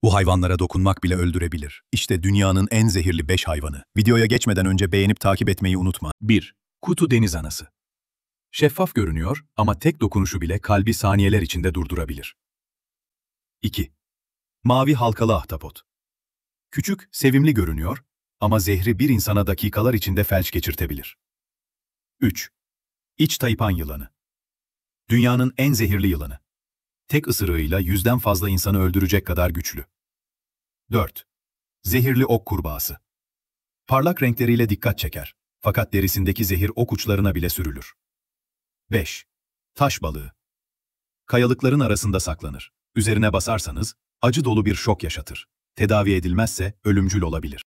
Bu hayvanlara dokunmak bile öldürebilir. İşte dünyanın en zehirli 5 hayvanı. Videoya geçmeden önce beğenip takip etmeyi unutma. 1. Kutu deniz anası. Şeffaf görünüyor ama tek dokunuşu bile kalbi saniyeler içinde durdurabilir. 2. Mavi halkalı ahtapot. Küçük, sevimli görünüyor ama zehri bir insana dakikalar içinde felç geçirtebilir. 3. İç taipan yılanı. Dünyanın en zehirli yılanı. Tek ısırığıyla 100'den fazla insanı öldürecek kadar güçlü. 4. Zehirli ok kurbağası. Parlak renkleriyle dikkat çeker, fakat derisindeki zehir ok uçlarına bile sürülür. 5. Taş balığı. Kayalıkların arasında saklanır. Üzerine basarsanız acı dolu bir şok yaşatır. Tedavi edilmezse ölümcül olabilir.